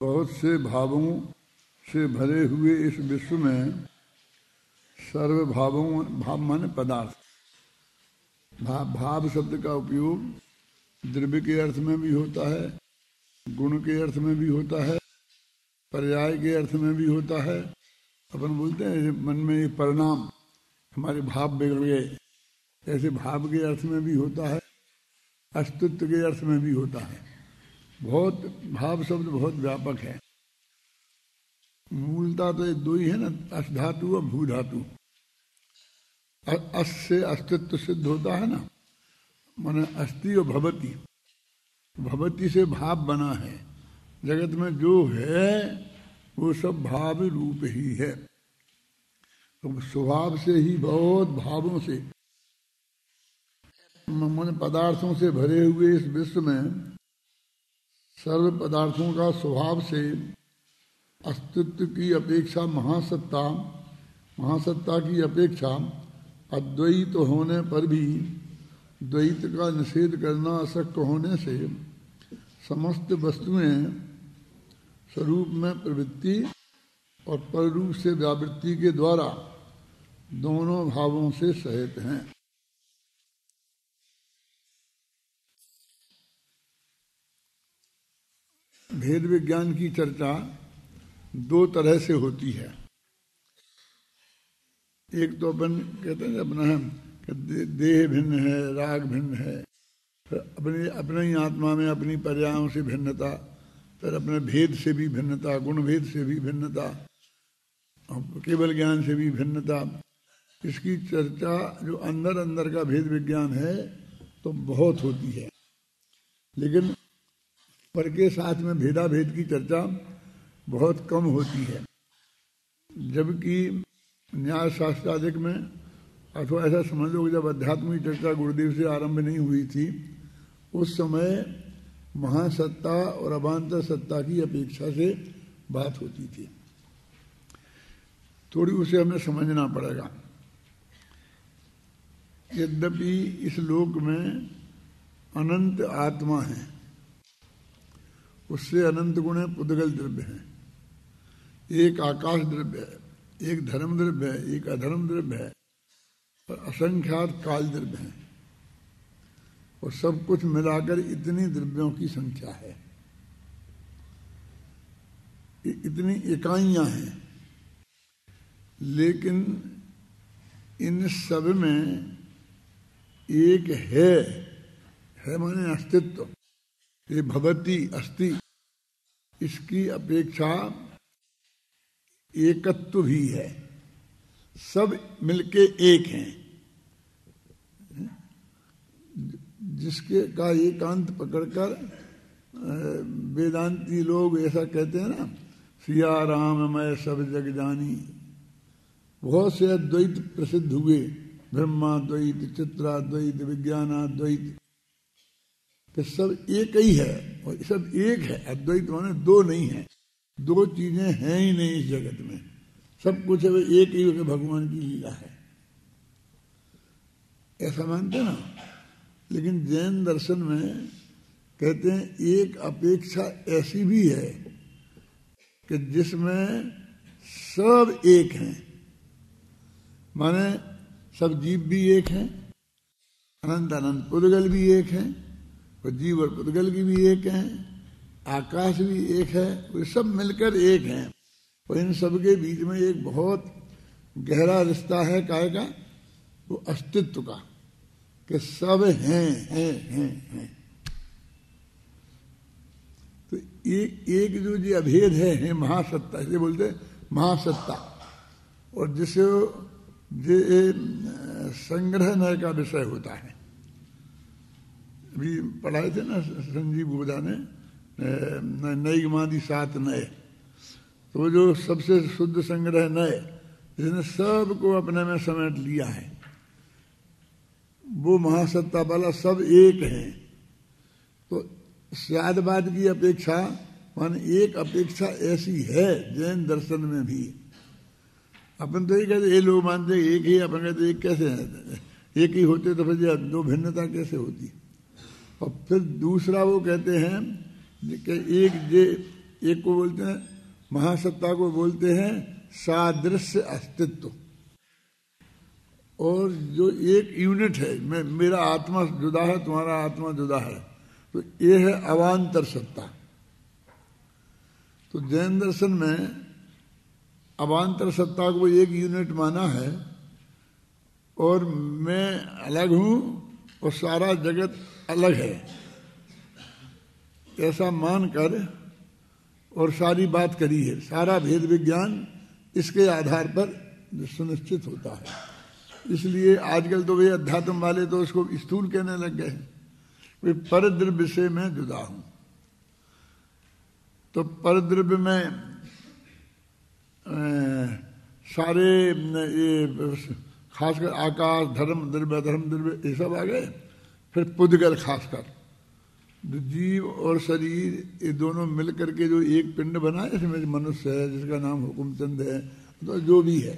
बहुत से भावों से भरे हुए इस विश्व में सर्व भावों, भाव माने पदार्थ, भाव शब्द का उपयोग द्रव्य के अर्थ में भी होता है, गुण के अर्थ में भी होता है, पर्याय के अर्थ में भी होता है। अपन बोलते हैं मन में ये परिणाम, हमारे भाव बिगड़ गए, ऐसे भाव के अर्थ में भी होता है, अस्तित्व के अर्थ में भी होता है। बहुत भाव शब्द बहुत व्यापक है। मूलता तो ये दो ही है ना, अस धातु और भू धातु। अस से अस्तित्व सिद्ध होता है ना, माने अस्ति और भवति, भवति से भाव बना है। जगत में जो है वो सब भाव रूप ही है। तो स्वभाव से ही बहुत भावों से, माने पदार्थों से भरे हुए इस विश्व में सर्व पदार्थों का स्वभाव से अस्तित्व की अपेक्षा महासत्ता की अपेक्षा अद्वैत होने पर भी द्वैत का निषेध करना अशक्य होने से समस्त वस्तुएं स्वरूप में प्रवृत्ति और पररूप से व्यावृत्ति के द्वारा दोनों भावों से सहित हैं। भेद विज्ञान की चर्चा दो तरह से होती है। एक तो अपन कहते हैं अपना है कि देह भिन्न है, राग भिन्न है, फिर अपने ही आत्मा में अपनी पर्यायों से भिन्नता, फिर अपने भेद से भी भिन्नता, गुण भेद से भी भिन्नता, केवल ज्ञान से भी भिन्नता। इसकी चर्चा जो अंदर अंदर का भेद विज्ञान है तो बहुत होती है, लेकिन पर के साथ में भेदा भेद की चर्चा बहुत कम होती है। जबकि न्याय शास्त्र आदि में, अथवा ऐसा समझ लो जब अध्यात्म की चर्चा गुरुदेव से आरंभ नहीं हुई थी, उस समय महासत्ता और अवान्तर सत्ता की अपेक्षा से बात होती थी। थोड़ी उसे हमें समझना पड़ेगा। यद्यपि इस लोक में अनंत आत्मा है, उससे अनंत गुण है, पुद्गल द्रव्य है, एक आकाश द्रव्य है, एक धर्म द्रव्य है, एक अधर्म द्रव्य है, और असंख्यात काल द्रव्य है, और सब कुछ मिलाकर इतनी द्रव्यों की संख्या है, इतनी इकाइयां हैं। लेकिन इन सब में एक है माने अस्तित्व, ये भवती अस्ति, इसकी अपेक्षा एकत्व भी है। सब मिलके एक हैं, जिसके का एकांत पकड़कर वेदांती लोग ऐसा कहते हैं ना, सिया राम मैं सब जग जानी। बहुत से अद्वैत प्रसिद्ध हुए, ब्रह्माद्वैत, चित्राद्वैत, विज्ञानाद्वैत, कि सब एक ही है, और सब एक है। अद्वैत माने दो नहीं है, दो चीजें हैं ही नहीं इस जगत में, सब कुछ है एक ही भगवान की लीला है, ऐसा मानते ना। लेकिन जैन दर्शन में कहते हैं एक अपेक्षा ऐसी भी है कि जिसमें सब एक हैं, माने सब जीव भी एक हैं, अनंत अनंत पुद्गल भी एक हैं, और जीव और पुद्गल की भी एक हैं, आकाश भी एक है, वो सब मिलकर एक हैं। और इन सब के बीच में एक बहुत गहरा रिश्ता है, काय का? वो अस्तित्व का, कि सब हैं। तो एक जो जी अभेद है महासत्ता, इसे बोलते महासत्ता, और जिसे संग्रह नय का विषय होता है। अभी पढ़ाए थे ना संजीव बुधा ने नैगमादि 7 नय, तो जो सबसे शुद्ध संग्रह नय, जिसने सबको अपने में समेट लिया है, वो महासत्ता वाला सब एक है। तो स्यादवाद की अपेक्षा मान एक अपेक्षा ऐसी है जैन दर्शन में भी। अपन तो ये कहते ये लोग मानते एक ही, अपन कहते एक कैसे है, एक ही होते तो फिर दो भिन्नता कैसे होती। और फिर दूसरा वो कहते हैं कि एक को बोलते हैं महासत्ता को बोलते हैं सादृश्य अस्तित्व, और जो एक यूनिट है, मेरा आत्मा जुदा है, तुम्हारा आत्मा जुदा है, तो ये है अवांतर सत्ता। तो जैन दर्शन में अवांतर सत्ता को एक यूनिट माना है, और मैं अलग हूं और सारा जगत अलग है, ऐसा मानकर और सारी बात करी है। सारा भेद विज्ञान इसके आधार पर सुनिश्चित होता है। इसलिए आजकल तो वे अध्यात्म वाले तो उसको स्थूल कहने लग गए हैं, वे परद्रव्य से मैं जुदा हूं। तो परद्रव्य में सारे ये खासकर आकाश, धर्म द्रव्य, अधर्म द्रव्य, ये सब आ गए। फिर पुद्गल, खासकर जीव और शरीर, ये दोनों मिलकर के जो एक पिंड बना है, इसमें मनुष्य है जिसका नाम हुकुमचंद है, तो जो भी है,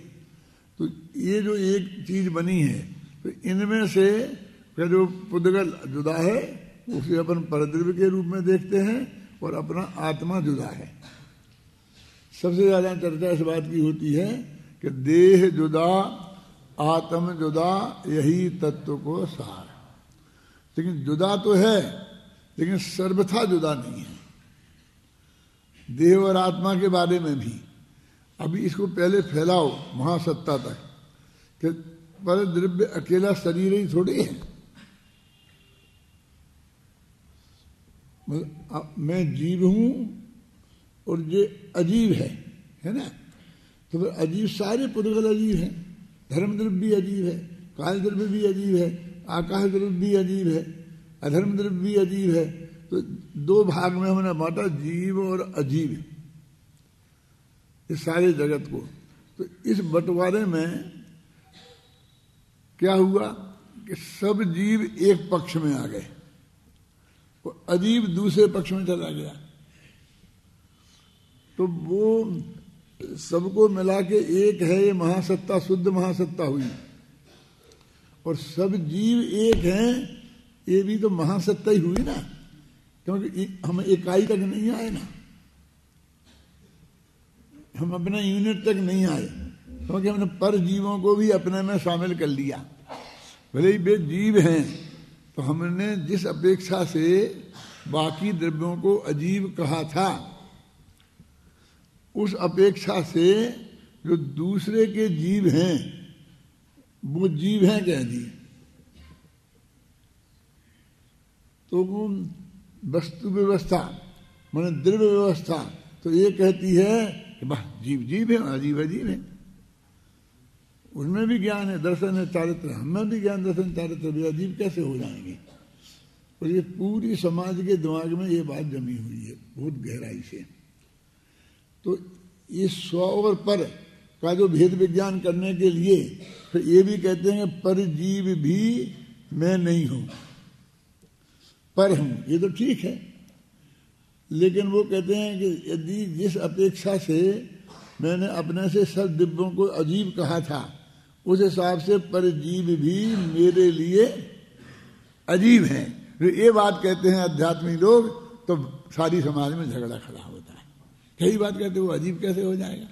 तो ये जो एक चीज बनी है, तो इनमें से जो पुद्गल जुदा है उसे अपन परद्रव्य के रूप में देखते हैं, और अपना आत्मा जुदा है। सबसे ज्यादा चर्चा इस बात की होती है कि देह जुदा, आत्म जुदा, यही तत्व को सार। लेकिन जुदा तो है, लेकिन सर्वथा जुदा नहीं है। देह और आत्मा के बारे में भी अभी इसको पहले फैलाओ महासत्ता तक, कि पर द्रव्य अकेला शरीर ही थोड़ी है। मैं जीव हूं और ये अजीब है ना। तो फिर अजीब, सारे पुद्गल अजीब हैं, धर्म द्रव्य भी अजीब है, काल द्रव्य भी अजीब है, आकाश द्रव्य भी अजीब है, अधर्म द्रव्य भी अजीब है। तो दो भाग में हमने बांटा, जीव और अजीब, इस सारे जगत को। तो इस बंटवारे में क्या हुआ कि सब जीव एक पक्ष में आ गए और अजीब दूसरे पक्ष में चला गया। तो वो सबको मिला के एक है, ये महासत्ता शुद्ध महासत्ता हुई। और सब जीव एक हैं, ये भी तो महासत्ता ही हुई ना, क्योंकि हम इकाई तक नहीं आए ना, हम अपने यूनिट तक नहीं आए, क्योंकि हमने पर जीवों को भी अपने में शामिल कर लिया। भले ही वे जीव हैं, तो हमने जिस अपेक्षा से बाकी द्रव्यों को अजीब कहा था, उस अपेक्षा से जो दूसरे के जीव हैं वो जीव हैं कह दिए। तो वो वस्तु व्यवस्था माने द्रव्य व्यवस्था तो ये कहती है कि वाह जीव जीव है, अजीब अजीब है। उनमें भी ज्ञान है, दर्शन है, चारित्र, हमें भी ज्ञान दर्शन चारित्र भी, अजीब कैसे हो जाएंगे। और ये पूरी समाज के दिमाग में ये बात जमी हुई है बहुत गहराई से। तो ये स्व और पर का जो भेद विज्ञान करने के लिए फिर ये भी कहते हैं पर जीव भी मैं नहीं हूं, पर हूं, ये तो ठीक है। लेकिन वो कहते हैं कि यदि जिस अपेक्षा से मैंने अपने से सब दिव्यों को अजीब कहा था, उस हिसाब से पर जीव भी मेरे लिए अजीब हैं, ये बात कहते हैं अध्यात्मी लोग, तो सारी समाज में झगड़ा खड़ा होता है। यही बात कहते वो अजीब कैसे हो जाएगा।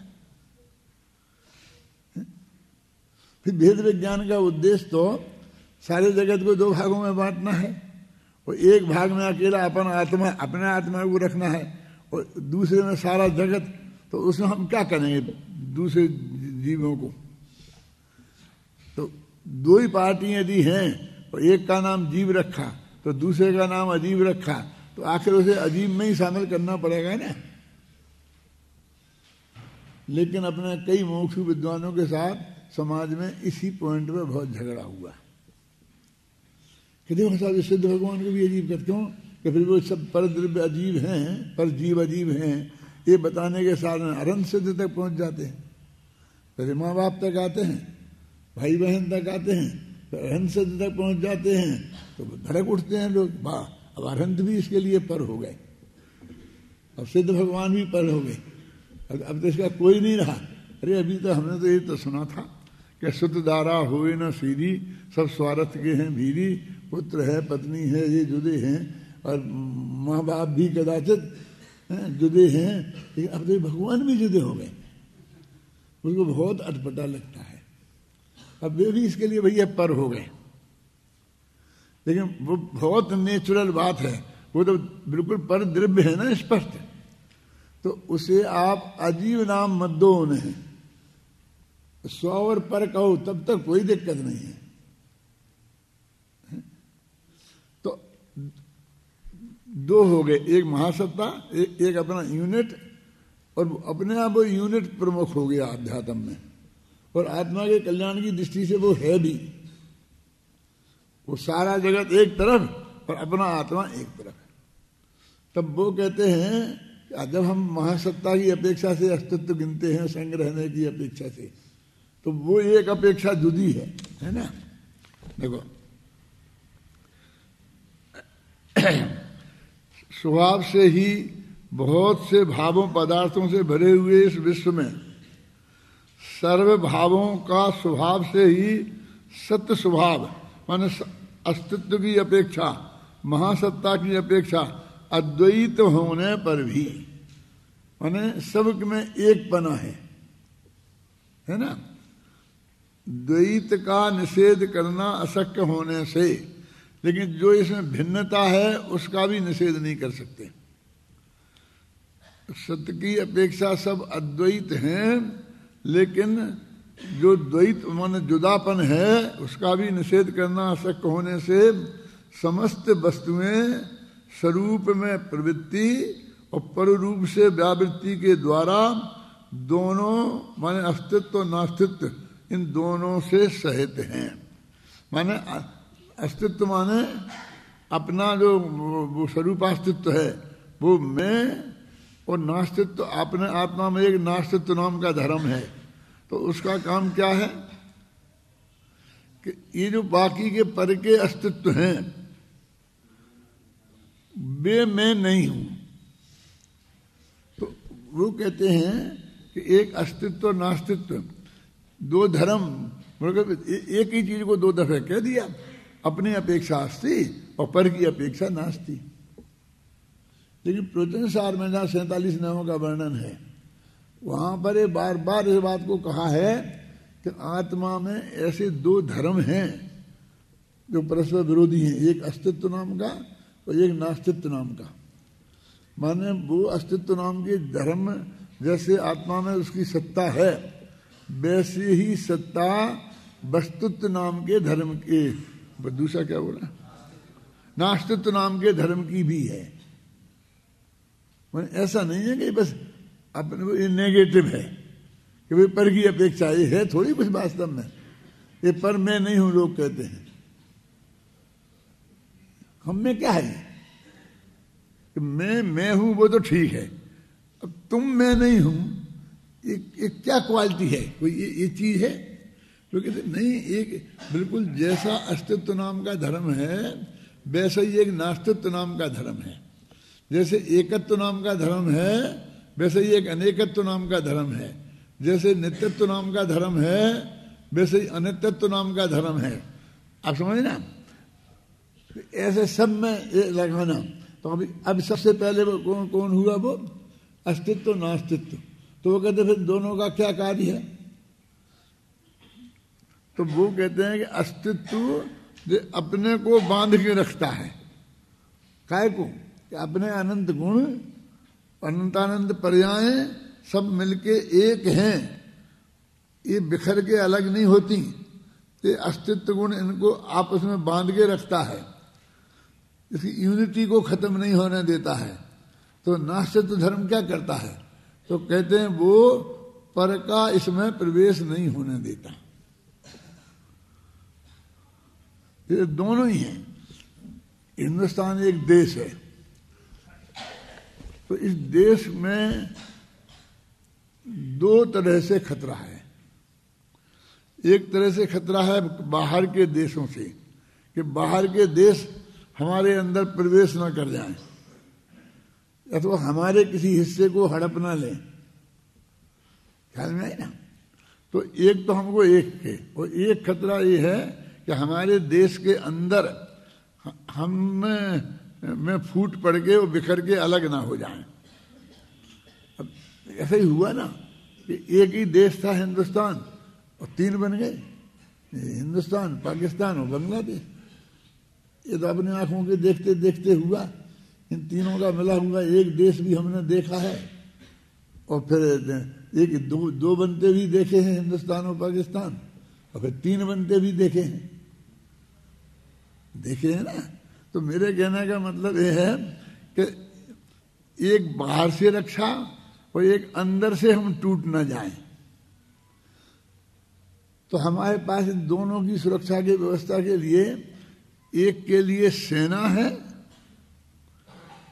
फिर भेद विज्ञान का उद्देश्य तो सारे जगत को दो भागों में बांटना है, और एक भाग में अकेला अपन आत्मा, अपने आत्मा को रखना है, और दूसरे में सारा जगत। तो उसमें हम क्या करेंगे दूसरे जीवों को। तो दो ही पार्टियां यदि हैं और एक का नाम जीव रखा तो दूसरे का नाम अजीब रखा, तो आखिर उसे अजीब में ही शामिल करना पड़ेगा ना। लेकिन अपने कई मोक्षु विद्वानों के साथ समाज में इसी पॉइंट पे बहुत झगड़ा हुआ कि देखो साहब सिद्ध भगवान को भी अजीब करते हो कि फिर वो सब पर द्रव्य अजीब हैं, पर जीव अजीब हैं, ये बताने के साथ अनंत सिद्ध तक पहुंच जाते हैं। फिर माँ बाप तक आते हैं, भाई बहन तक आते हैं, फिर अनंत सिद्ध तक पहुंच जाते हैं, तो धड़क उठते हैं लोग, वाह अब अनंत भी इसके लिए पर हो गए, अब सिद्ध भगवान भी पर हो गए, अब तो इसका कोई नहीं रहा। अरे अभी तो हमने तो ये तो सुना था कि सुत दारा हुए न सीधी, सब स्वार्थ के हैं भीरी, पुत्र है पत्नी है ये जुदे हैं, और माँ बाप भी कदाचित जुदे हैं, लेकिन अब तो भगवान भी जुदे हो गए, उसको बहुत अटपटा लगता है। अब वे भी इसके लिए भैया पर हो गए, लेकिन वो बहुत नेचुरल बात है, वो तो बिल्कुल पर द्रव्य है ना, स्पष्ट। तो उसे आप अजीब नाम मत दो उन्हें, स्व और पर कहो तब तक कोई दिक्कत नहीं है। तो दो हो गए, एक महासत्ता, एक अपना यूनिट, और अपने आप वो यूनिट प्रमुख हो गया अध्यात्म में, और आत्मा के कल्याण की दृष्टि से वो है भी। वो सारा जगत एक तरफ और अपना आत्मा एक तरफ है। तब वो कहते हैं जब हम महासत्ता की अपेक्षा से अस्तित्व गिनते हैं, संग रहने की अपेक्षा से, तो वो एक अपेक्षा जुदी है ना। देखो स्वभाव से ही बहुत से भावों पदार्थों से भरे हुए इस विश्व में सर्व भावों का स्वभाव से ही सत्य स्वभाव माने अस्तित्व की अपेक्षा, महासत्ता की अपेक्षा अद्वैत होने पर भी माने सब में एक पना है ना। द्वैत का निषेध करना अशक्य होने से, लेकिन जो इसमें भिन्नता है उसका भी निषेध नहीं कर सकते। सत्य की अपेक्षा सब अद्वैत हैं, लेकिन जो द्वैत माने जुदापन है उसका भी निषेध करना अशक्य होने से समस्त वस्तुएं स्वरूप में प्रवृत्ति और पररूप से व्यावृत्ति के द्वारा दोनों माने अस्तित्व और नास्तित्व इन दोनों से सहित हैं। माने अस्तित्व माने अपना जो वो स्वरूपास्तित्व है वो मैं, और नास्तित्व अपने आत्मा में एक नास्तित्व नाम का धर्म है। तो उसका काम क्या है कि ये जो बाकी के पर के अस्तित्व हैं वे मैं नहीं हूं। तो वो कहते हैं कि एक अस्तित्व और नास्तित्व दो धर्म, एक ही चीज को दो दफे कह दिया, अपनी अपेक्षा अस्ति और पर की अपेक्षा नास्ति। लेकिन प्रवचन सार में जहां 47 नामों का वर्णन है वहां पर ये बार बार इस बात को कहा है कि आत्मा में ऐसे दो धर्म हैं जो परस्पर विरोधी हैं, एक अस्तित्व नाम का और एक नास्तित्व नाम का। माने वो अस्तित्व नाम के धर्म जैसे आत्मा में उसकी सत्ता है, वैसे ही सत्ता वस्तुत्व नाम के धर्म के, दूसरा क्या बोला, नास्तित्व नाम के धर्म की भी है। ऐसा नहीं है कि बस अपने को ये नेगेटिव है कि भाई पर की अपेक्षा, ये है थोड़ी कुछ वास्तव में, ये पर मैं नहीं हूं लोग कहते हैं। हम में क्या है कि मैं हूं वो तो ठीक है, अब तुम मैं नहीं हूं ये क्या क्वालिटी है, कोई ये चीज है? तो कहते नहीं, एक बिल्कुल जैसा अस्तित्व नाम का धर्म है वैसा ही एक नास्तित्व नाम का धर्म है। जैसे एकत्व नाम का धर्म है वैसे ही एक अनेकत्व नाम का धर्म है। जैसे नित्यत्व नाम का धर्म है वैसे ही अनित्यत्व नाम का धर्म है। आप समझे ना, ऐसे सब में ये लगाना। तो अभी अब सबसे पहले वो कौन हुआ, वो अस्तित्व नास्तित्व। तो वो कहते फिर दोनों का क्या कार्य है? तो वो कहते हैं कि अस्तित्व जो अपने को बांध के रखता है, काय को, कि अपने अनंत गुण अनंतानंद पर्याय सब मिलके एक हैं, ये बिखर के अलग नहीं होती। ये अस्तित्व गुण इनको आपस में बांध के रखता है, इसकी यूनिटी को खत्म नहीं होने देता है। तो नास्तित्व धर्म क्या करता है? तो कहते हैं वो पर का इसमें प्रवेश नहीं होने देता। ये दोनों ही हैं। हिंदुस्तान एक देश है, तो इस देश में दो तरह से खतरा है। एक तरह से खतरा है बाहर के देशों से, कि बाहर के देश हमारे अंदर प्रवेश न कर जाएं, या तो हमारे किसी हिस्से को हड़प ना लें। ख्याल में है ना? तो एक तो हमको एक के, और एक खतरा ये है कि हमारे देश के अंदर हम में फूट पड़ के वो बिखर के अलग ना हो जाएं। ऐसा ही हुआ ना कि एक ही देश था हिंदुस्तान और 3 बन गए, हिंदुस्तान, पाकिस्तान और बांग्लादेश। ये तो अपनी आंखों के देखते देखते हुआ। इन तीनों का मिला हुआ एक देश भी हमने देखा है, और फिर एक दो बनते भी देखे हैं, हिंदुस्तान और पाकिस्तान, और फिर 3 बनते भी देखे हैं, देखे हैं ना। तो मेरे कहने का मतलब ये है कि एक बाहर से रक्षा और एक अंदर से हम टूट ना जाएं। तो हमारे पास इन दोनों की सुरक्षा की व्यवस्था के लिए एक के लिए सेना है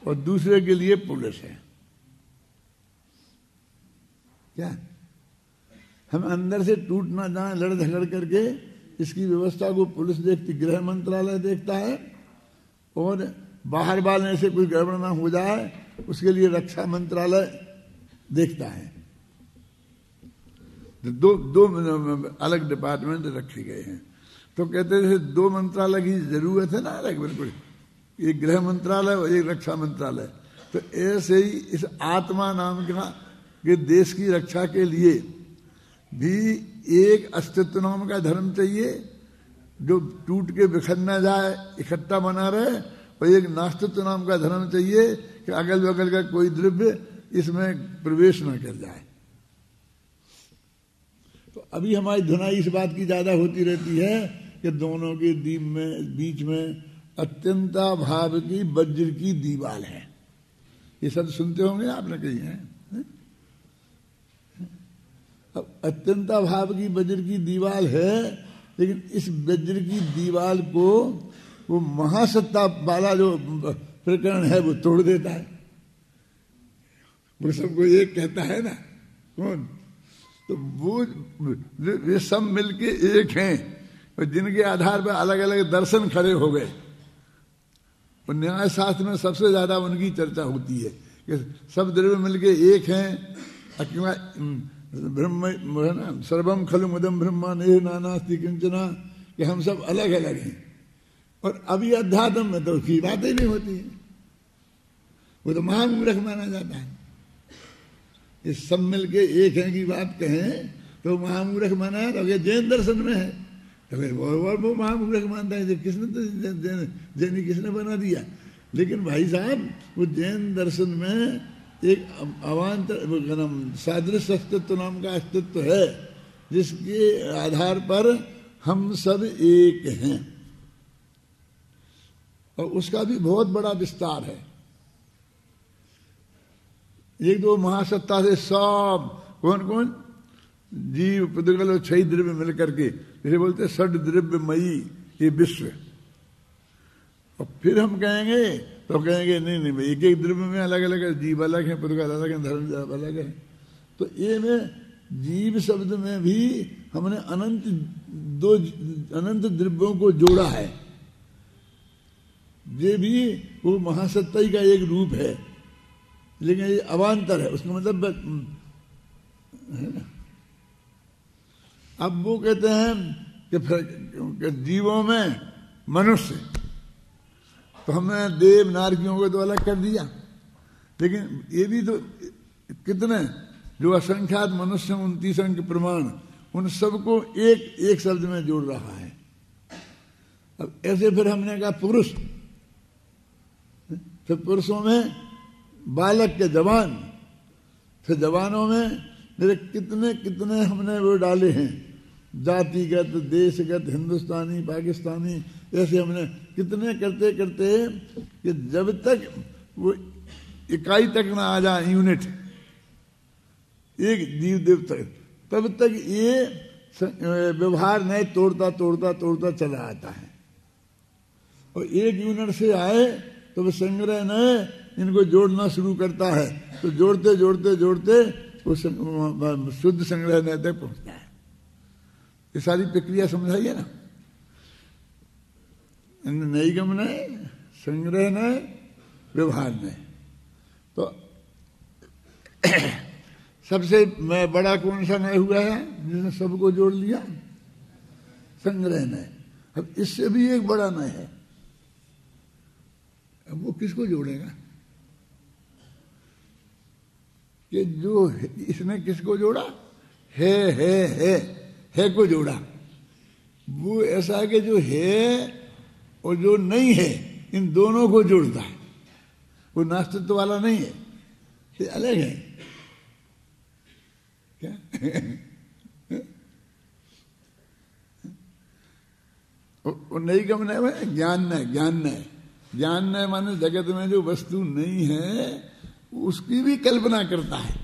और दूसरे के लिए पुलिस है। क्या हम अंदर से टूट ना जाए लड़ झगड़ करके, इसकी व्यवस्था को पुलिस देखती, गृह मंत्रालय देखता है, और बाहर वाले से कोई गड़बड़ ना हो जाए उसके लिए रक्षा मंत्रालय देखता है। दो अलग डिपार्टमेंट रखे गए हैं। तो कहते थे 2 मंत्रालय की जरूरत है ना अलग, बिल्कुल, एक गृह मंत्रालय और एक रक्षा मंत्रालय। तो ऐसे ही इस आत्मा नाम के देश की रक्षा के लिए भी एक अस्तित्व नाम का धर्म चाहिए जो टूट के बिखर न जाए, इकट्ठा बना रहे, और एक नास्तित्व नाम का धर्म चाहिए कि अगल बगल का कोई द्रव्य इसमें प्रवेश न कर जाए। तो अभी हमारी धुनाई इस बात की ज्यादा होती रहती है कि दोनों के बीच में अत्यंताभाव की वज्र की दीवार है। ये सब सुनते होंगे आपने, कही है। अब अत्यंताभाव की वज्र की दीवार है, लेकिन इस वज्र की दीवार को वो महासत्ता वाला जो प्रकरण है वो तोड़ देता है। वो सबको एक कहता है ना, कौन? तो वो वे सब मिलके एक हैं, और जिनके आधार पर अलग अलग दर्शन खड़े हो गए। और न्याय शास्त्र में सबसे ज्यादा उनकी चर्चा होती है कि सब द्रव्य मिलके एक हैं। ब्रह्म है ना, सर्वम खलु मुदम ब्रह्मा नेह नानास्ति किंचना, कि हम सब अलग अलग हैं। और अभी अध्यात्म में तो उसकी बातें नहीं होती है, वो तो महामूर्ख माना जाता है। ये सब मिलके एक है की बात कहें तो महामूर्ख माना है। तो जैन दर्शन में है तो फिर वो महामूर्ख मानता है। किसने तो जैनी किसने बना दिया? लेकिन भाई साहब, वो जैन दर्शन में एक अवान्तर सादृश अस्तित्व नाम का अस्तित्व है, जिसके आधार पर हम सब एक हैं, और उसका भी बहुत बड़ा विस्तार है। एक दो महासत्ता से सब कौन कौन जीव पुद्गल और 6 द्रव्य मिल करके, जैसे बोलते षड द्रव्यमयी ये विश्व। और फिर हम कहेंगे तो कहेंगे नहीं भाई, एक एक द्रव्य में अलग अलग है, जीव अलग है, पुद्गल अलग है, धर्म अलग है। तो ये में जीव शब्द में भी हमने अनंत द्रव्यों को जोड़ा है। ये भी वो महासत्ता का एक रूप है, लेकिन ये अवान्तर है। उसका मतलब है ना। अब वो कहते हैं कि जीवों में मनुष्य, तो हमने देव नारकियों को तो अलग कर दिया, लेकिन ये भी तो कितने जो असंख्यात मनुष्य 29 अंक प्रमाण, उन सबको एक शब्द में जोड़ रहा है। अब ऐसे फिर हमने कहा पुरुष, फिर पुरुषों में बालक के जवान, फिर जवानों में मेरे कितने कितने हमने वो डाले हैं, जातिगत, देशगत, हिंदुस्तानी, पाकिस्तानी, ऐसे हमने कितने करते करते कि जब तक वो इकाई तक ना आ जाए, यूनिट, एक जीव देव तक, तब तक ये व्यवहार नहीं तोड़ता तोड़ता तोड़ता चला आता है। और एक यूनिट से आए तो वो संग्रह न इनको जोड़ना शुरू करता है, तो जोड़ते जोड़ते जोड़ते वो शुद्ध संग्रह न तक पहुंचता है। ये सारी प्रक्रिया समझाइए ना। नैगम न, संग्रह न, व्यवहार न। तो सबसे बड़ा कौन सा नय हुआ है जिसने सबको जोड़ लिया? संग्रह नय। अब इससे भी एक बड़ा नय है, अब वो किसको जोड़ेगा? कि जो इसने किसको जोड़ा, है को जोड़ा। वो ऐसा है कि जो है और जो नहीं है इन दोनों को जोड़ता है। वो नास्तित्व वाला नहीं है, ये अलग है क्या? और नहीं गमन है, ज्ञान न माने जगत में जो वस्तु नहीं है उसकी भी कल्पना करता है।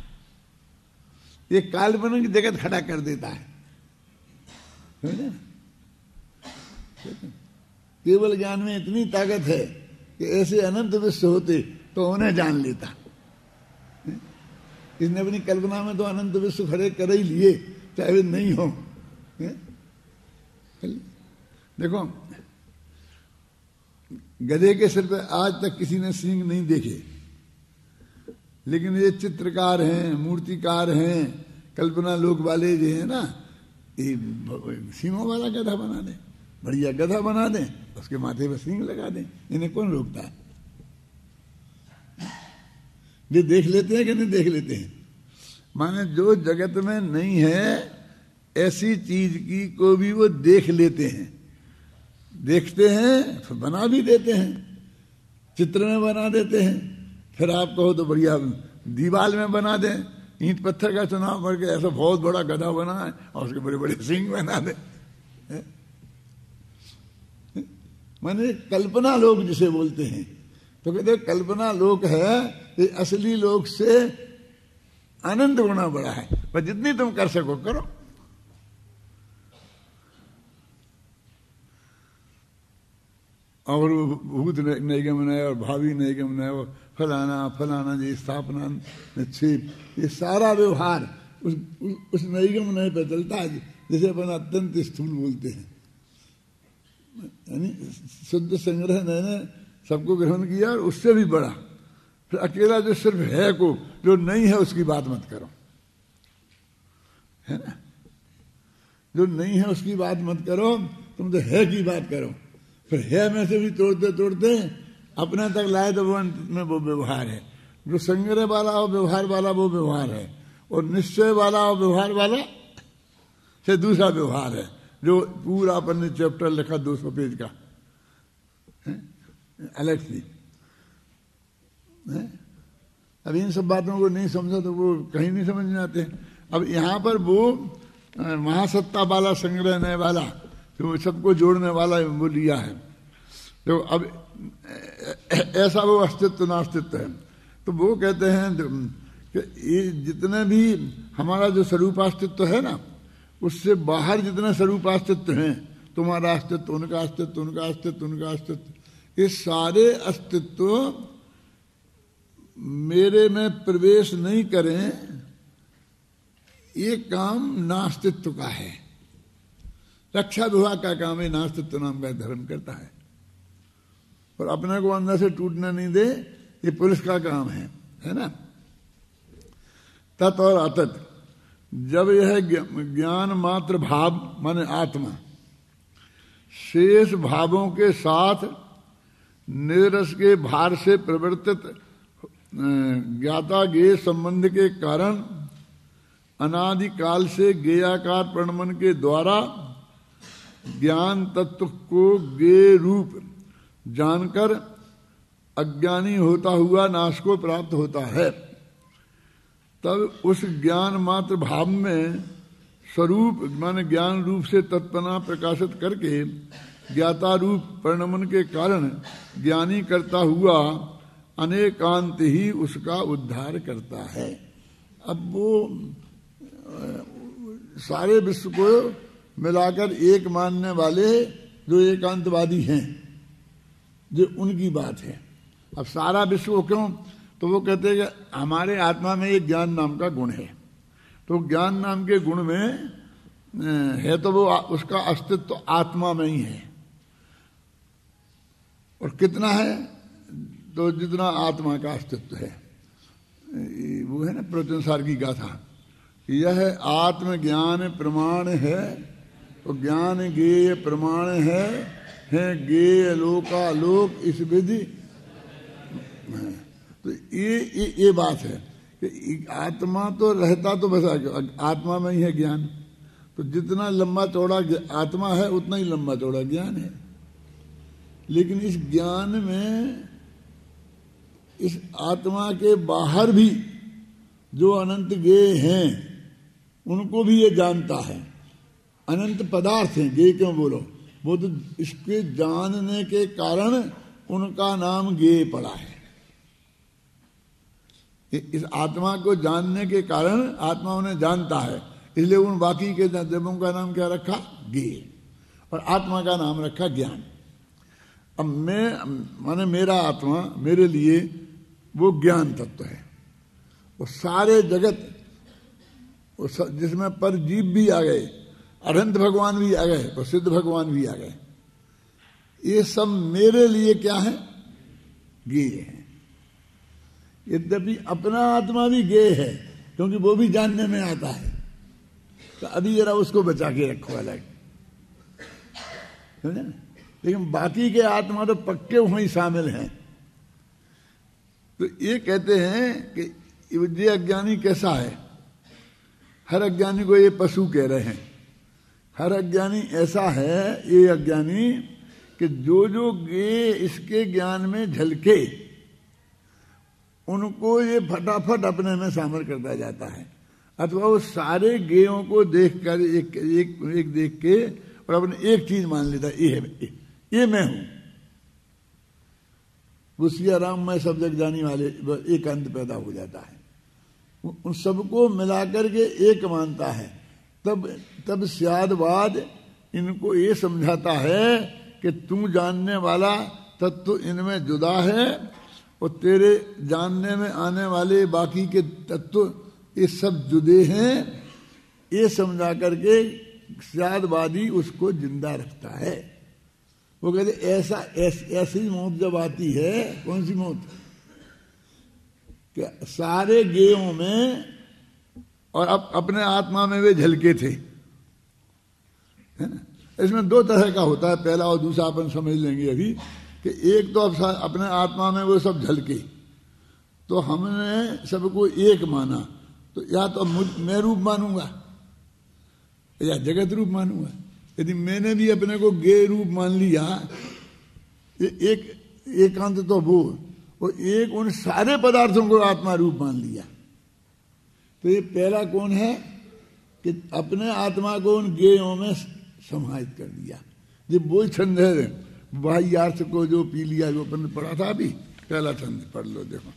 ये काल्पनिक जगत खड़ा कर देता है। केवल ज्ञान में इतनी ताकत है कि ऐसे अनंत विश्व होते तो उन्हें जान लेता। इसने अपनी कल्पना में तो अनंत विश्व खड़े कर ही लिए, चाहे वे नहीं हो। देखो, गधे के सिर पे आज तक किसी ने सींग नहीं देखे, लेकिन ये चित्रकार हैं, मूर्तिकार हैं, कल्पना लोक वाले जो है ना, ये सींगों वाला गधा बना दें, बढ़िया गधा बना दें, उसके माथे पर सींग लगा दें। इन्हें कौन रोकता है? ये देख लेते हैं कि नहीं देख लेते हैं? माने जो जगत में नहीं है ऐसी चीज की को भी वो देख लेते हैं, देखते हैं, फिर बना भी देते हैं, चित्र में बना देते हैं। फिर आप कहो तो बढ़िया दीवार में बना दें, ईंट पत्थर का चुनाव करके ऐसा बहुत बड़ा गधा बना है और उसके बड़े बड़े सींग बना दे। माने कल्पना लोक जिसे बोलते हैं, तो कहते हैं कल्पना लोक है, ये असली लोक से अनंत गुना बड़ा है, पर जितनी तुम कर सको करो। और भूत निगम है और भावी निगम है, फलाना जी स्थापना निक्षेप, ये सारा व्यवहार उस निगम नहीं पे चलता है जिसे अपन अत्यंत स्थूल बोलते हैं। यानी शुद्ध संग्रह ने सबको ग्रहण किया और उससे भी बड़ा। फिर अकेला जो सिर्फ है को, जो नहीं है उसकी बात मत करो, है ना? जो नहीं है उसकी बात मत करो, तुम तो है की बात करो। फिर है में से भी तोड़ते तोड़ते अपने तक लाए तो वो अंत में वो व्यवहार है। जो संग्रह वाला और व्यवहार वाला वो व्यवहार है, और निश्चय वाला और व्यवहार वाला से दूसरा व्यवहार है, जो पूरा अपन ने चैप्टर लिखा 200 पेज का अलग सी। अब इन सब बातों को नहीं समझा तो वो कहीं नहीं समझ में आते। अब यहाँ पर वो महासत्ता वाला, संग्रहने वाला, तो सबको जोड़ने वाला वो लिया है। तो अब ऐसा वो अस्तित्व नास्तित्व है। तो वो कहते हैं कि ये जितने भी हमारा जो स्वरूपास्तित्व है ना, उससे बाहर जितने स्वरूपास्तित्व हैं, तुम्हारा अस्तित्व, उनका अस्तित्व, उनका अस्तित्व, उनका अस्तित्व, ये सारे अस्तित्व मेरे में प्रवेश नहीं करें, ये काम नास्तित्व का है। रक्षा विभाग का काम है, नास्तित्व नाम का धर्म करता है, और अपने को अंदर से टूटने नहीं दे, ये पुलिस का काम है ना? तत् और अतत, जब यह ज्ञान मात्र भाव माने आत्मा शेष भावों के साथ निरस के भार से प्रवर्तित ज्ञाता ज्ञेय संबंध के कारण अनादिकाल से ज्ञेयाकार प्रणमन के द्वारा ज्ञान तत्व को ज्ञेय रूप जानकर अज्ञानी होता हुआ नाश को प्राप्त होता है, तब उस ज्ञान मात्र भाव में स्वरूप माने ज्ञान रूप से तत्पना प्रकाशित करके ज्ञाता रूप प्रणमन के कारण ज्ञानी करता हुआ अनेकांत ही उसका उद्धार करता है। अब वो सारे विश्व को मिलाकर एक मानने वाले जो एकांतवादी हैं, जो उनकी बात है। अब सारा विश्व क्यों? तो वो कहते हैं कि हमारे आत्मा में एक ज्ञान नाम का गुण है, तो ज्ञान नाम के गुण में है तो वो उसका अस्तित्व आत्मा में ही है। और कितना है? तो जितना आत्मा का अस्तित्व है। वो है ना प्रवचनसार की गाथा, यह आत्मज्ञान प्रमाण है, तो ज्ञान ज्ञेय प्रमाण है ज्ञेय लोकालोक इस विधि। तो ये बात है कि आत्मा तो रहता तो बस आत्मा में ही है ज्ञान, तो जितना लंबा चौड़ा आत्मा है उतना ही लंबा चौड़ा ज्ञान है। लेकिन इस ज्ञान में इस आत्मा के बाहर भी जो अनंत गेय हैं उनको भी ये जानता है। अनंत पदार्थ हैं, गेय क्यों बोलो, वो तो इसके जानने के कारण उनका नाम गेय पड़ा है। इस आत्मा को जानने के कारण आत्मा उन्हें जानता है, इसलिए उन बाकी के देवों का नाम क्या रखा, गेय, और आत्मा का नाम रखा ज्ञान। अब माने मेरा आत्मा मेरे लिए वो ज्ञान तत्व है। वो सारे जगत जिसमें पर जीव भी आ गए, अनंत भगवान भी आ गए और सिद्ध भगवान भी आ गए, ये सब मेरे लिए क्या है, गेय है। यद्यपि अपना आत्मा भी गेय है क्योंकि वो भी जानने में आता है, तो अभी जरा उसको बचा के रखो अलग, समझे ना। लेकिन बाकी के आत्मा तो पक्के वहीं शामिल हैं। तो ये कहते हैं कि ये अज्ञानी कैसा है, हर अज्ञानी को ये पशु कह रहे हैं। हर अज्ञानी ऐसा है ये अज्ञानी कि जो जो गेय इसके ज्ञान में झलके उनको ये फटाफट अपने में शामिल करता जाता है, अथवा वो सारे गेयों को देखकर एक देख के और अपने एक चीज मान लेता है, ये मैं हूं। उसी आराम में सब जग जाने वाले एक अंत पैदा हो जाता है, उन सबको मिलाकर के एक मानता है। तब स्यादवाद इनको ये समझाता है कि तू जानने वाला तत्व इनमें जुदा है और तेरे जानने में आने वाले बाकी के तत्व ये सब जुदे हैं। ये समझा करके स्यादवादी उसको जिंदा रखता है। वो कहते ऐसी मौत जब आती है, कौन सी मौत, कि सारे गेयों में और अपने आत्मा में वे झलके थे, है ना। इसमें दो तरह का होता है, पहला और दूसरा अपन समझ लेंगे अभी, कि एक तो अपने आत्मा में वो सब झलके, तो हमने सबको एक माना, तो या तो मैं रूप मानूंगा या जगत रूप मानूंगा। यदि मैंने भी अपने को गेय रूप मान लिया, एकांत तो वो, और एक उन सारे पदार्थों को आत्मा रूप मान लिया, तो ये पहला कौन है कि अपने आत्मा को उन गेयों में समाहित कर दिया। ये वो छंद है बाह्यार्थ को जो पी लिया, जो अपन पढ़ा था अभी, पहला छंद पढ़ लो, देखो।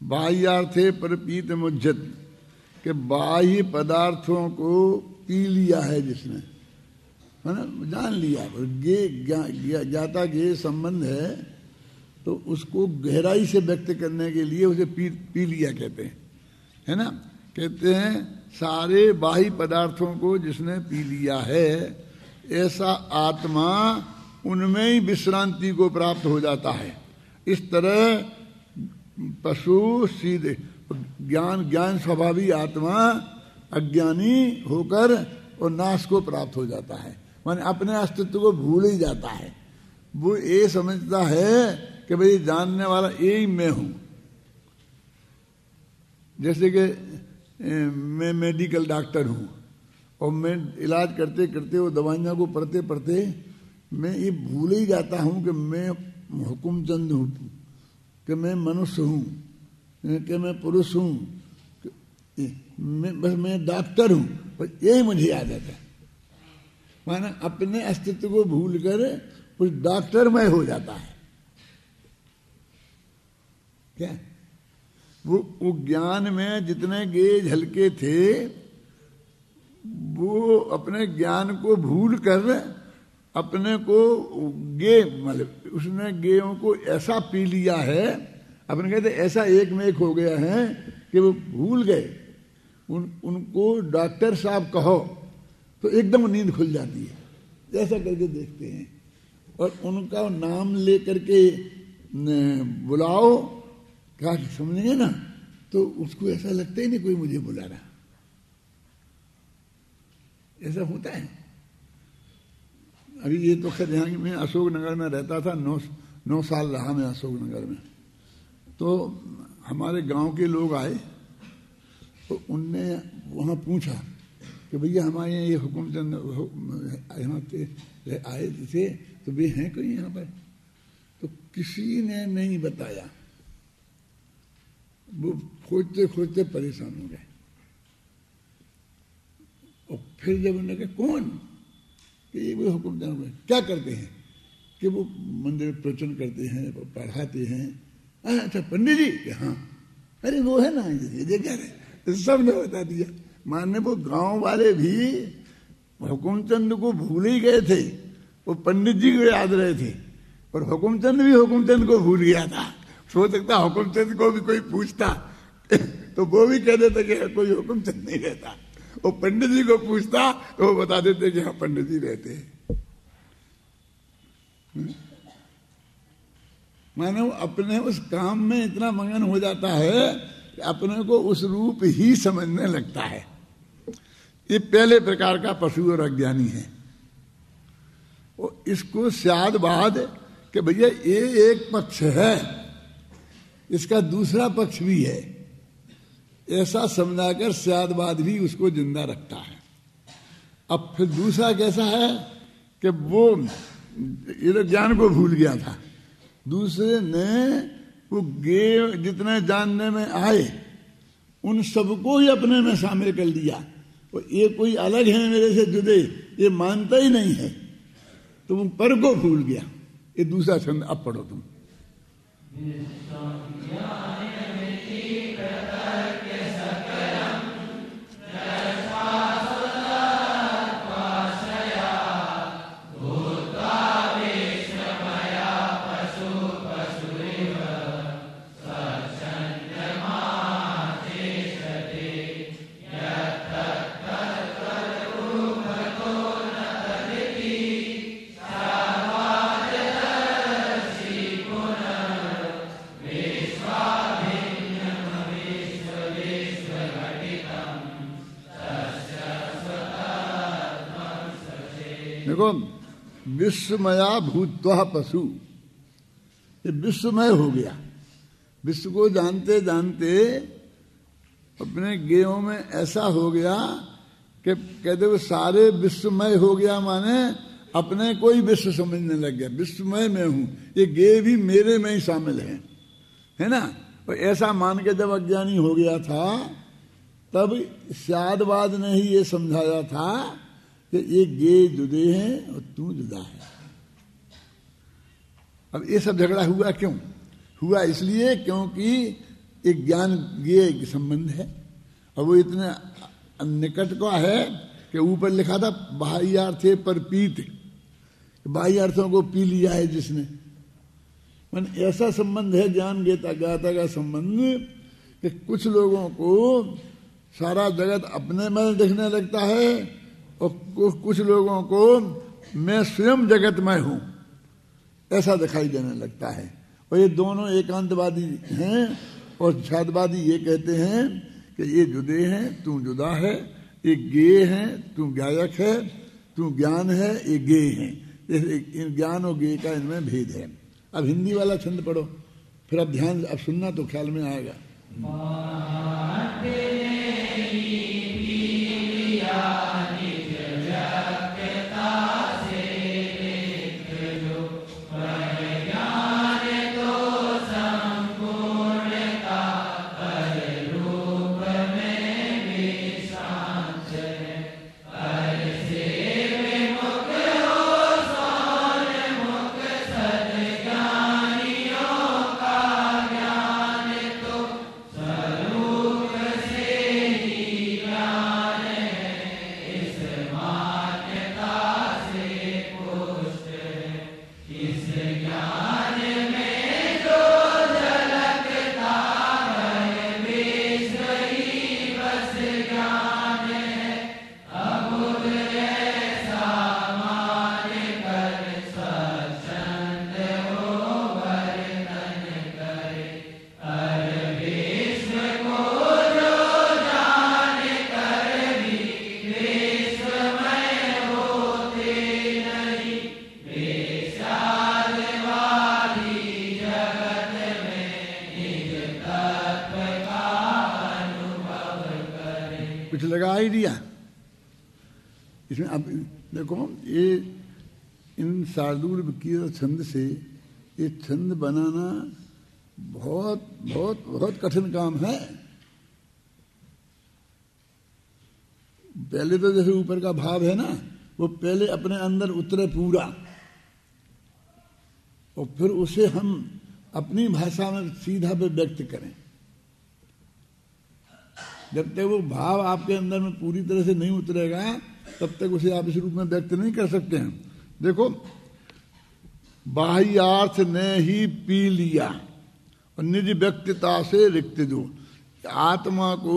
बाह्यार्थे परपीत मुज्जत, के बाह्य पदार्थों को पी लिया है जिसने, है ना, जान लिया। ज्ञाता के संबंध है तो उसको गहराई से व्यक्त करने के लिए उसे पी लिया कहते हैं, है ना। कहते हैं सारे बाह्य पदार्थों को जिसने पी लिया है, ऐसा आत्मा उनमें ही विश्रांति को प्राप्त हो जाता है। इस तरह पशु सीधे ज्ञान स्वभावी आत्मा अज्ञानी होकर और नाश को प्राप्त हो जाता है, माने अपने अस्तित्व को भूल ही जाता है। वो ये समझता है कि भाई जानने वाला यही मैं हूं। जैसे कि मैं मेडिकल डॉक्टर हूं और मैं इलाज करते करते वो दवाइयां को पढ़ते पढ़ते मैं ये भूल ही जाता हूं कि मैं हुकुमचंद हूं, कि मैं मनुष्य हूं, कि मैं पुरुष हूं, मैं डॉक्टर हूं, पर यही मुझे याद आता है। माना अपने अस्तित्व को भूल कर उस डॉक्टरमय हो जाता है। क्या वो ज्ञान में जितने गेय झलके थे वो अपने ज्ञान को भूल कर अपने को गे मतलब उसने गेयों को ऐसा पी लिया है, अपने कहते ऐसा एक में एक हो गया है कि वो भूल गए। उनको डॉक्टर साहब कहो तो एकदम नींद खुल जाती है, ऐसा करके देखते हैं। और उनका नाम ले करके बुलाओ, क्या समझेंगे ना, तो उसको ऐसा लगता ही नहीं कोई मुझे बुला रहा। ऐसा होता है। अभी ये तो खैर यहाँ मैं अशोकनगर में रहता था, 9 साल रहा मैं अशोकनगर में। तो हमारे गांव के लोग आए तो उनने वहाँ पूछा कि भैया हमारे यहाँ ये हुकुमचंद यहाँ आए थे, तो वे हैं कोई यहाँ पर? तो किसी ने नहीं बताया। वो खोजते खोजते परेशान हो गए। और फिर जब उन्होंने कहा कौन, कि ये वो हुकुमचंद क्या करते हैं, कि वो मंदिर में प्रवचन करते हैं, पढ़ाते हैं। अच्छा पंडित जी, हाँ, अरे वो है ना ये क्या है, सब ने बता दिया। माने वो गांव वाले भी हुकुमचंद को भूल ही गए थे, वो पंडित जी को याद रहे थे, और हुकुमचंद भी हुकुमचंद को भूल गया था। हो सकता हुकुमचंद को भी कोई पूछता तो वो भी कह देते कि कोई हुकुमचंद नहीं रहता। वो पंडित जी को पूछता तो वो बता देते कि हाँ पंडित जी रहते हैं। मानो अपने उस काम में इतना मगन हो जाता है कि अपने को उस रूप ही समझने लगता है। ये पहले प्रकार का पशु और अज्ञानी है। वो इसको स्यादवाद कि भैया ये एक पक्ष है, इसका दूसरा पक्ष भी है, ऐसा समझाकर स्यादवाद भी उसको जिंदा रखता है। अब फिर दूसरा कैसा है कि वो ये तो ज्ञान को भूल गया था, दूसरे ने वो गे जितने जानने में आए उन सबको ही अपने में शामिल कर लिया। और ये कोई अलग है मेरे से जुदे, ये मानता ही नहीं है, तो वो पर को भूल गया। ये दूसरा छंद अब पढ़ो तुम। देखो, विश्वमया भूत्वा पशु, ये विश्वमय हो गया। विश्व को जानते जानते अपने गेयों में ऐसा हो गया कि कहते वो सारे विश्वमय हो गया, माने अपने को ही विश्व समझने लग गया। विश्वमय में हूं, ये गे भी मेरे में ही शामिल है ना। और ऐसा मान के जब अज्ञानी हो गया था, तब स्यादवाद ने ही ये समझाया था कि ये गे जुदे हैं और तू जुदा है। अब ये सब झगड़ा हुआ क्यों हुआ? इसलिए क्योंकि एक ज्ञान गे के संबंध है, और वो इतने निकट का है कि ऊपर लिखा था बाह्यार्थे पर पीत, बाह्य अर्थों को पी लिया है जिसने। मन ऐसा संबंध है ज्ञान ज्ञाता ज्ञाता का संबंध कि कुछ लोगों को सारा जगत अपने में दिखने लगता है, और कुछ लोगों को मैं स्वयं जगतमय हूं ऐसा दिखाई देने लगता है। और ये दोनों एकांतवादी हैं, और छादवादी ये कहते हैं कि ये जुदे हैं, तू जुदा है, ये गे हैं, तू गायक है, तू ज्ञान है, ये गे हैं। इन ज्ञान और गे का इनमें भेद है। अब हिंदी वाला छंद पढ़ो, फिर अब ध्यान अब सुनना तो ख्याल में आएगा। Salu idea. इसमें अब देखो, ये इन शार्दूल की छंद से ये छंद बनाना बहुत बहुत बहुत कठिन काम है। पहले तो जैसे ऊपर का भाव है ना, वो पहले अपने अंदर उतरे पूरा, और फिर उसे हम अपनी भाषा में सीधा पे व्यक्त करें। जब तक वो भाव आपके अंदर में पूरी तरह से नहीं उतरेगा, तब तक उसे आप इस रूप में व्यक्त नहीं कर सकते हैं। देखो, बाह्यार्थ ने ही पी लिया और निज व्यक्तिता से रिक्त जो, आत्मा को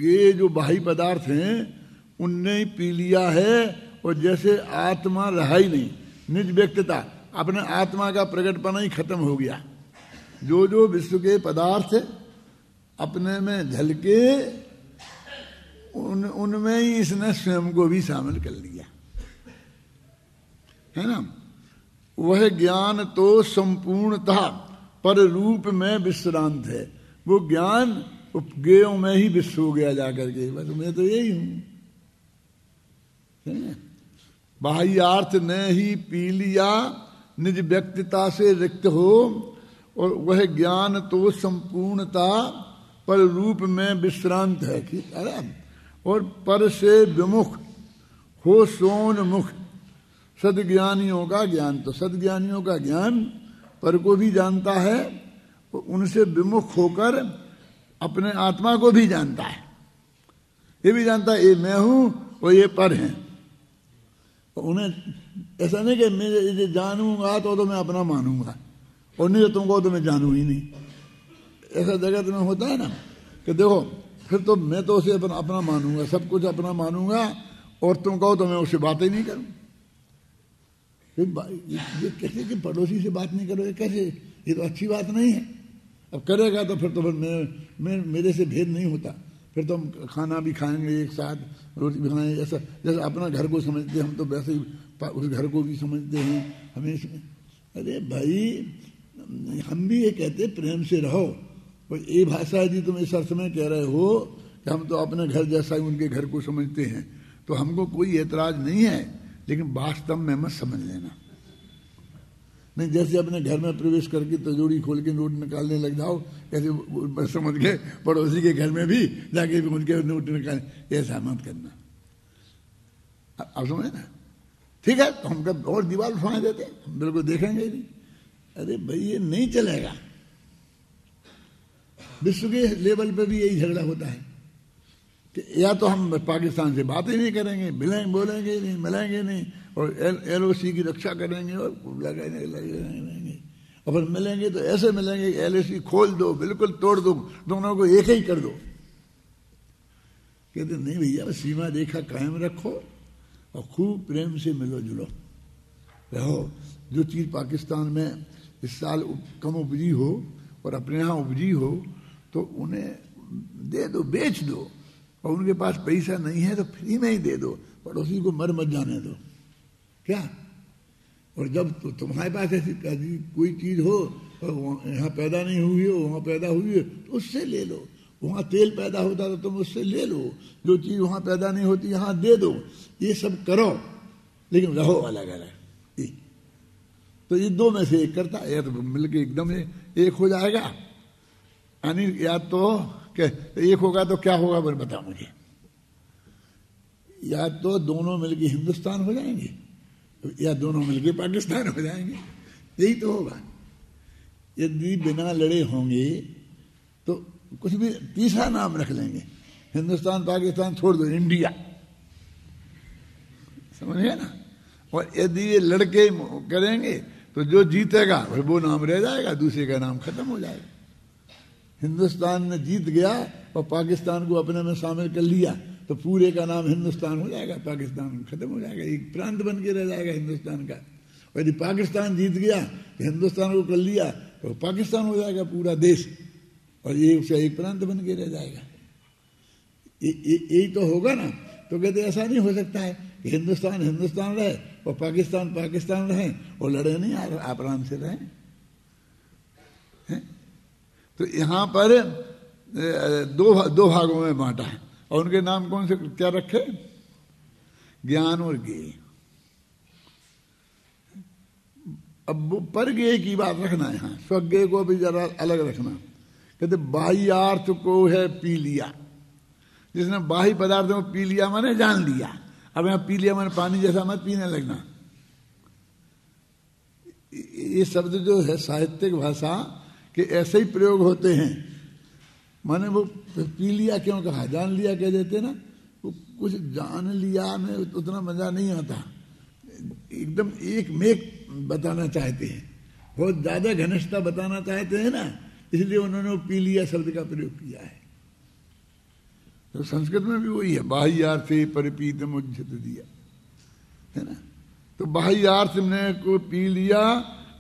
ये जो बाह्य पदार्थ हैं उनने ही पी लिया है, और जैसे आत्मा रहा ही नहीं, निज व्यक्तिता, अपने आत्मा का प्रकटपना ही खत्म हो गया। जो जो विश्व के पदार्थ अपने में झलके उनमें ही इसने स्वयं को भी शामिल कर लिया, है ना। वह ज्ञान तो संपूर्णतः पर रूप में विश्रांत है। वो ज्ञान उपज्ञेयों में ही विश्व हो गया जाकर के, बस मैं तो यही हूं। बाह्यार्थ ने ही पी लिया, निज व्यक्तिता से रिक्त हो, और वह ज्ञान तो संपूर्णता पर रूप में विश्रांत है। और पर से विमुख हो सोन्मुख, सद्ज्ञानियों का ज्ञान, तो सद्ज्ञानियों का ज्ञान पर को भी जानता है, और उनसे विमुख होकर अपने आत्मा को भी जानता है। ये भी जानता है ये मैं हूं और ये पर हैं। उन्हें ऐसा नहीं कि मैं ये जानूंगा तो मैं अपना मानूंगा, और नहीं तो तुमको तो मैं जानू ही नहीं। ऐसा जगत में होता है ना कि देखो, फिर तो मैं तो उसे अपना मानूंगा, सब कुछ अपना मानूंगा, और तुम कहो तो मैं उससे बात ही नहीं करूं। ये कैसे कि पड़ोसी से बात नहीं करोगे, कैसे? ये तो अच्छी बात नहीं है। अब करेगा तो फिर तो मेरे से भेद नहीं होता, फिर तो हम खाना भी खाएंगे एक साथ, रोटी भी खाएंगे। ऐसा जैसे अपना घर को समझते हैं हम, तो वैसे ही उस घर को भी समझते हैं हमेशा। अरे भाई, हम भी ये कहते प्रेम से रहो, और ये भाषा यदि तुम इस अर्थ में कह रहे हो कि हम तो अपने घर जैसा ही उनके घर को समझते हैं, तो हमको कोई ऐतराज नहीं है, लेकिन वास्तव में मत समझ लेना। नहीं, जैसे अपने घर में प्रवेश करके तिजोरी खोल के नोट निकालने लग जाओ, ऐसे समझ के पड़ोसी के घर में भी जाके भी उनके नोट निकाल, ऐसा मत करना। अब समझे ना? ठीक है, तो हम कब और दीवार उठवा देते, हम बिल्कुल देखेंगे नहीं। अरे भाई, ये नहीं चलेगा। विश्व के लेवल पे भी यही झगड़ा होता है कि या तो हम पाकिस्तान से बात ही नहीं करेंगे, बोलेंगे नहीं, मिलेंगे नहीं, और LOC की रक्षा करेंगे, और लगेंगे, और फिर मिलेंगे तो ऐसे मिलेंगे, LOC खोल दो, बिल्कुल तोड़ दो, दोनों को एक ही कर दो। कहते नहीं भैया, सीमा रेखा कायम रखो और खूब प्रेम से मिलो जुलो रहो। जो चीज पाकिस्तान में इस साल कम उपजी हो और अपने यहाँ उपजी हो, तो उन्हें दे दो, बेच दो, और उनके पास पैसा नहीं है तो फ्री में ही दे दो, पड़ोसी को मर मत जाने दो। क्या? और जब तो तुम्हारे पास ऐसी कोई चीज हो और यहाँ पैदा नहीं हुई हो, वहां पैदा हुई हो, तो उससे ले लो। वहां तेल पैदा होता तो तुम उससे ले लो, जो चीज वहां पैदा नहीं होती यहाँ दे दो। ये सब करो, लेकिन रहो अलग अलग। तो ये दो में से एक करता है, या तो मिलके एकदम एक हो जाएगा, यानी या तो एक होगा तो क्या होगा फिर बता मुझे। या तो दोनों मिलके हिंदुस्तान हो जाएंगे, या दोनों मिलके पाकिस्तान हो जाएंगे, यही तो होगा। यदि बिना लड़े होंगे तो कुछ भी तीसरा नाम रख लेंगे, हिंदुस्तान पाकिस्तान छोड़ दो, इंडिया, समझ गए ना। और यदि ये लड़के करेंगे तो जो जीतेगा वो नाम रह जाएगा, दूसरे का नाम खत्म हो जाएगा। हिंदुस्तान ने जीत गया और पाकिस्तान को अपने में शामिल कर लिया तो पूरे का नाम हिंदुस्तान हो जाएगा, पाकिस्तान खत्म हो जाएगा, एक प्रांत बन के रह जाएगा हिंदुस्तान का। और यदि पाकिस्तान जीत गया तो हिंदुस्तान को कर लिया तो पाकिस्तान हो जाएगा पूरा देश, और एक प्रांत बन के रह जाएगा। यही तो होगा ना। तो कहते ऐसा नहीं हो सकता है कि हिंदुस्तान हिंदुस्तान रहे और पाकिस्तान पाकिस्तान रहे और लड़े नहीं, आराम से रहे। तो यहाँ पर दो भागों में बांटा है। और उनके नाम कौन से क्या रखे? ज्ञान और ज्ञेय। अब वो पर ज्ञेय की बात रखना है, यहाँ स्वज्ञेय को भी जरा अलग रखना। कहते बाह्यार्थ को है पी लिया, जिसने बाह्य पदार्थ को पी लिया माने जान लिया। अब यहाँ पी लिया माने पानी जैसा मत पीने लगना। ये शब्द जो है साहित्यिक भाषा के ऐसे ही प्रयोग होते हैं। माने वो पी लिया क्यों कहा? जान लिया कह देते ना, वो कुछ जान लिया में उतना मजा नहीं आता, एकदम एक मेक बताना चाहते हैं, बहुत ज्यादा घनिष्ठता बताना चाहते हैं ना, इसलिए उन्होंने पी लिया शब्द का प्रयोग किया है। तो संस्कृत में भी वही है, बाह्यार्थे परिपीतम उज्जत दिया, है ना। तो बाह्यार्थ ने को पी लिया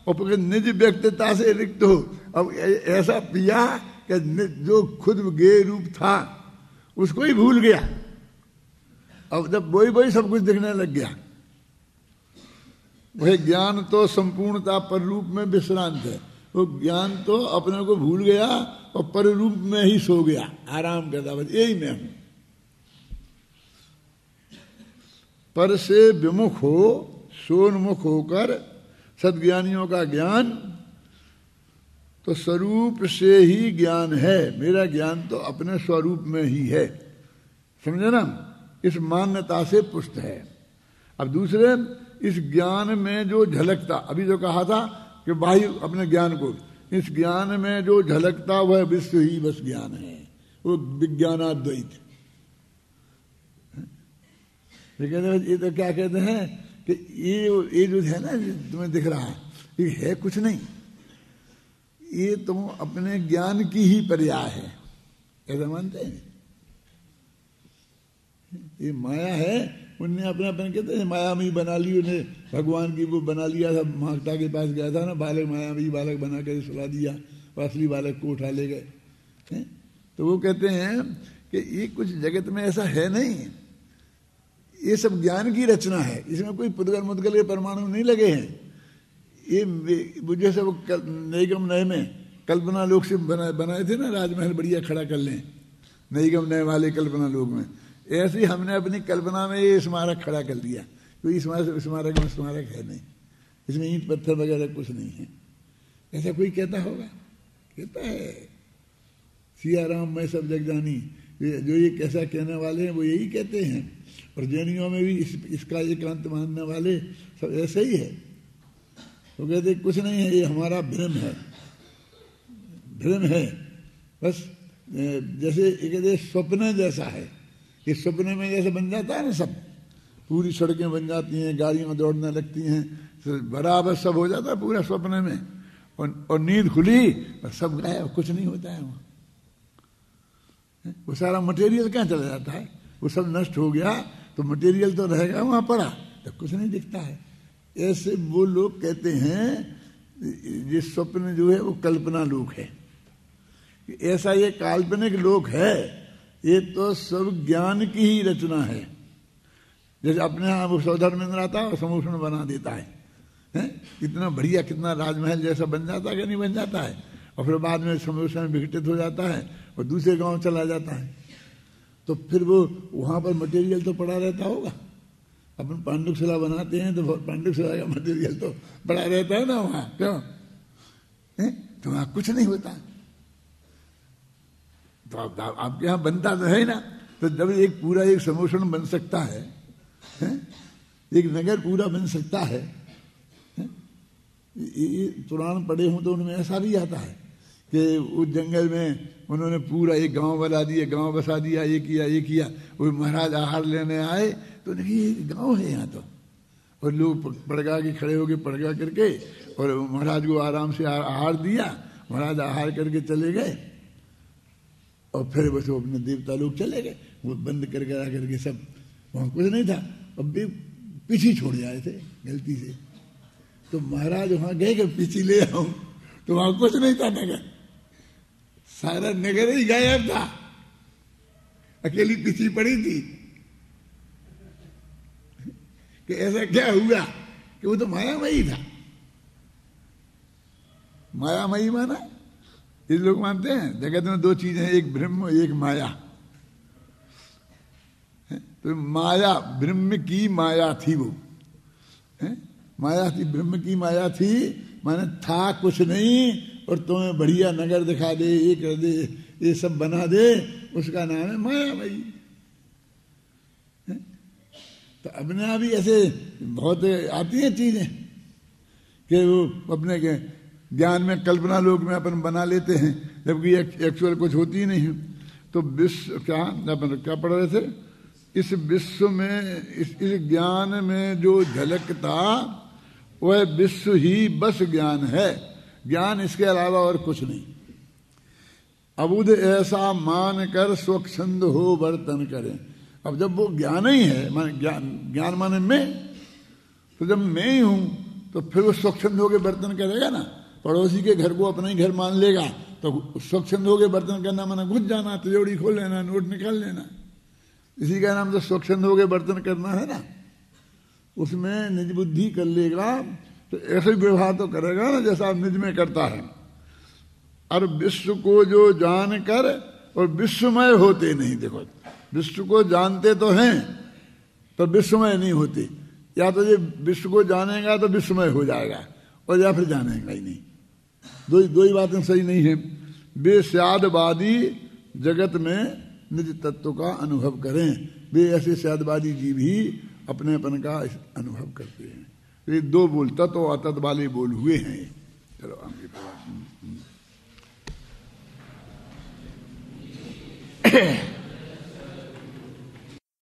और निज व्यक्तिता से रिक्त हो। अब ऐसा पिया कि जो खुद ज्ञेय रूप था उसको ही भूल गया। अब जब वही सब कुछ दिखने लग गया, वह ज्ञान तो संपूर्णता पर रूप में विश्रांत है। वो ज्ञान तो अपने को भूल गया और पर रूप में ही सो गया, आराम करता, बस यही मैं हूं। पर से विमुख हो, सोन्मुख होकर सद्ज्ञानियों का ज्ञान तो स्वरूप से ही ज्ञान है। मेरा ज्ञान तो अपने स्वरूप में ही है, समझे ना, इस मान्यता से पुष्ट है। अब दूसरे, इस ज्ञान में जो झलकता, अभी जो कहा था कि बाह्य अपने ज्ञान को, इस ज्ञान में जो झलकता वह विश्व ही बस ज्ञान है, वो विज्ञानाद्वैत। ये तो क्या कहते हैं कि ये जो है ना, तुम्हें दिख रहा है, ये है कुछ नहीं, ये तो अपने ज्ञान की ही पर्याय है, ऐसा मानते हैं। ये माया है, उनने अपना कहते हैं माया में ही बना ली, उन्हें भगवान की वो बना लिया था। माता के पास गया था ना, बालक माया में ही बालक बना कर सुला दिया, और असली बालक को उठा ले गए। तो वो कहते हैं कि ये कुछ जगत में ऐसा है नहीं, ये सब ज्ञान की रचना है, इसमें कोई पुद्गल मुद्गल के परमाणु नहीं लगे हैं। ये मुझे सब नैगम नय में कल्पना लोक से बनाए थे ना, राजमहल बढ़िया खड़ा कर लें, नैगम नय वाले कल्पना लोक में, ऐसे ही हमने अपनी कल्पना में ये स्मारक खड़ा कर दिया। कोई स्मारक में स्मारक है नहीं, इसमें ईंट पत्थर वगैरह कुछ नहीं है। ऐसा कोई कहता होगा? कहता है सिया राम मैं सब जग जानी, जो ये कैसा कहने वाले हैं वो यही कहते हैं। और जैनियों में भी इसका एकांत मानने वाले सब ऐसे ही है। तो कहते कुछ नहीं है, ये हमारा भ्रम है, भ्रम है बस। जैसे कहते स्वप्न जैसा है, ये सपने में जैसे बन जाता है ना, सब पूरी सड़कें बन जाती हैं, गाड़ियां दौड़ने लगती हैं, बराबर सब हो जाता है पूरा स्वप्न में। और नींद खुली और सब गायब, कुछ नहीं होता है वहां। वो सारा मटेरियल कहाँ चला जाता है? वो सब नष्ट हो गया तो मटेरियल तो रहेगा वहां पड़ा, तो कुछ नहीं दिखता है। ऐसे वो लोग कहते हैं ये स्वप्न जो है वो कल्पना लोक है, ऐसा ये काल्पनिक लोक है, ये तो सब ज्ञान की ही रचना है। जैसे अपने यहाँ वो सौधर्मेंद्र आता है और समूषण बना देता है, कितना बढ़िया, कितना राजमहल जैसा बन जाता है कि नहीं बन जाता है, और फिर बाद में समूषण विघटित हो जाता है और दूसरे गांव चला जाता है। तो फिर वो वहां पर मटेरियल तो पड़ा रहता होगा। अपन पांडुशिला बनाते हैं तो पांडुशिला का मटेरियल तो पड़ा रहता है ना वहां, क्यों? तो वहां कुछ नहीं होता। तो आपके यहाँ बनता तो है ना, तो जब एक पूरा एक समूषण बन सकता है, एक नगर पूरा बन सकता है, ये पुराण पढ़े हों तो उनमें ऐसा भी आता है कि उस जंगल में उन्होंने पूरा एक गांव बना दिया, गांव बसा दिया, ये किया। वो महाराज आहार लेने आए तो ये गांव है यहाँ तो, और लोग पड़गा के खड़े होके पड़गा करके और महाराज को आराम से आहार दिया, महाराज आहार करके चले गए और फिर बस वो अपने देवता लोग चले गए, वो बंद करके आ करके सब, वहां कुछ नहीं था। अब भी पीछे छोड़ जाए थे गलती से, तो महाराज वहां गए कि पीछे ले आऊं, तो वहां कुछ नहीं था नगर, सारा नगर ही गायब था, अकेली पीछे पड़ी थी। कि ऐसा क्या हुआ कि वो तो मायामयी था। मायामयी माना ये लोग मानते हैं जगत में दो चीजें हैं, एक ब्रह्म एक माया। तो माया, ब्रह्म की माया थी वो, है? माया थी, ब्रह्म की माया थी, माने था कुछ नहीं और तुम्हें बढ़िया नगर दिखा दे, ये कर दे, ये सब बना दे, उसका नाम है माया भाई। तो अपने आप ही ऐसे बहुत आती हैं चीजें कि वो अपने के ज्ञान में, कल्पना लोक में अपन बना लेते हैं, जबकि एक्चुअल कुछ होती ही नहीं है। तो विश्व क्या पढ़ रहे थे? इस विश्व में, इस ज्ञान में जो झलकता वह विश्व ही बस ज्ञान है, ज्ञान इसके अलावा और कुछ नहीं। अबुध ऐसा मान कर स्वच्छंद हो वर्तन करें। अब जब वो ज्ञान ही है, माने ज्ञान माने मैं, तो जब मैं ही हूं तो फिर वो स्वच्छंद होकर बर्तन करेगा ना। पड़ोसी के घर को अपना ही घर मान लेगा तो स्वच्छंद होकर बर्तन करना माना घुस जाना, तिजोरी खोल लेना, नोट निकाल लेना, इसी का नाम तो स्वच्छंद होकर बर्तन करना है ना। उसमें निज बुद्धि कर लेगा तो ऐसे व्यवहार तो करेगा ना जैसा निज में करता है। और विश्व को जो जान कर और विश्वमय होते नहीं। देखो, विश्व को जानते तो हैं तो विश्वमय नहीं होते। या तो ये विश्व को जानेगा तो विश्वमय हो जाएगा, और या फिर जानेगा ही नहीं। दो ही बातें सही नहीं है। बेस्यादवादी जगत में निज तत्व का अनुभव करें। वे ऐसे स्यादवादी जीव ही अपनेपन का अनुभव करते हैं। ये दो बोल, तत् और अतत वाले बोल हुए हैं। चलो आगे।